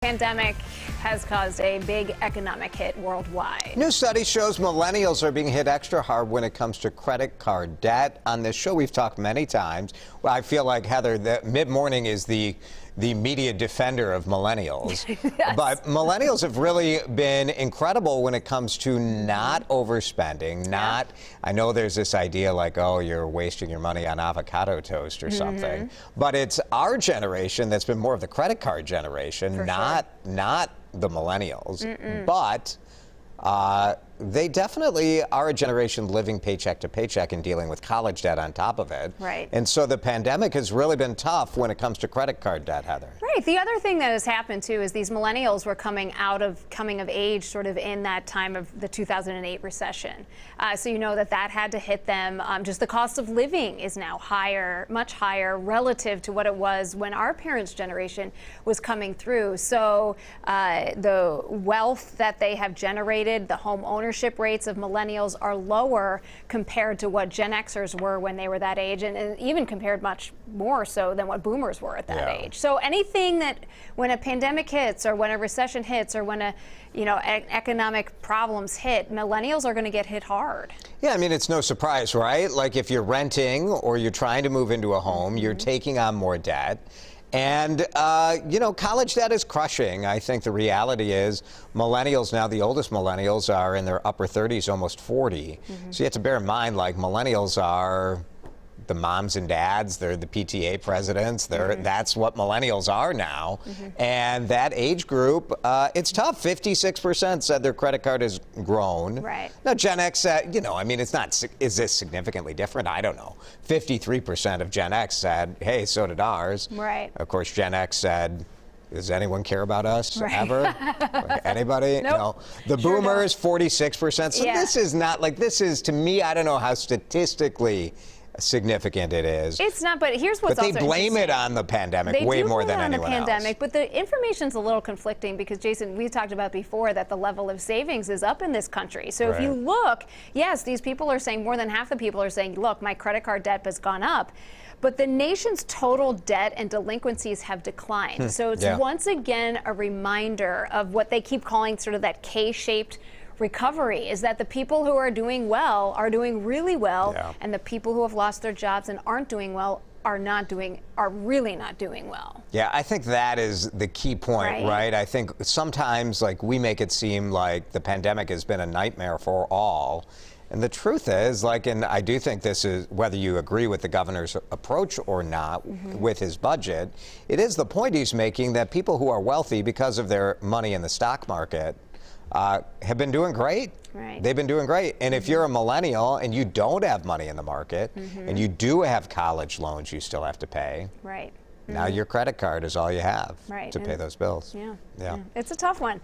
Pandemic has caused a big economic hit worldwide. New study shows millennials are being hit extra hard when it comes to credit card debt. On this show, we've talked many times. Well, I feel like, Heather, the Mid-Morning is the media defender of millennials. Yes. But millennials have really been incredible when it comes to not overspending, I know there's this idea like, oh, you're wasting your money on avocado toast or something. But it's our generation that's been more of the credit card generation, not the millennials. But they definitely are a generation living paycheck to paycheck and dealing with college debt on top of it. Right. And so the pandemic has really been tough when it comes to credit card debt, Heather. Right. The other thing that has happened, too, is these millennials were coming of age sort of in that time of the 2008 recession. So you know that had to hit them. Just the cost of living is now higher, much higher relative to what it was when our parents' generation was coming through. So the wealth that they have generated, the home ownership rates of millennials are lower compared to what Gen Xers were when they were that age, and even compared much more so than what boomers were at that age. So anything that when a pandemic hits or when a recession hits or when economic problems hit, millennials are going to get hit hard. Yeah, I mean, it's no surprise, right? Like if you're renting or you're trying to move into a home, you're taking on more debt. And, college debt is crushing. I think the reality is millennials now, the oldest millennials are in their upper 30s, almost 40. So you have to bear in mind, like, millennials are the moms and dads, they're the PTA presidents, that's what millennials are now. And that age group, it's tough. 56% said their credit card has grown. Right. Now, Gen X, it's not, is this significantly different? I don't know. 53% of Gen X said, hey, so did ours. Right. Of course, Gen X said, does anyone care about us ever? Like, anybody? Nope. No. The boomers, 46%. So this is not like, this is, to me, I don't know how statistically significant it is. It's not, but here's what's also But they blame it on the pandemic way more than anyone else. They do blame it on the pandemic, but the information's a little conflicting because, Jason, we talked about before that the level of savings is up in this country. So if you look, yes, these people are saying, more than half the people are saying, look, my credit card debt has gone up. But the nation's total debt and delinquencies have declined. So it's once again a reminder of what they keep calling sort of that K-shaped recovery, is that the people who are doing well are doing really well, and the people who have lost their jobs and aren't doing well are really not doing well. Yeah, I think that is the key point, right? I think sometimes, like, we make it seem like the pandemic has been a nightmare for all. And the truth is, like, and I do think this is, whether you agree with the governor's approach or not with his budget, it is the point he's making that people who are wealthy because of their money in the stock market have been doing great. Right. They've been doing great. And if you're a millennial and you don't have money in the market and you do have college loans you still have to pay, now your credit card is all you have to pay those bills. Yeah. It's a tough one.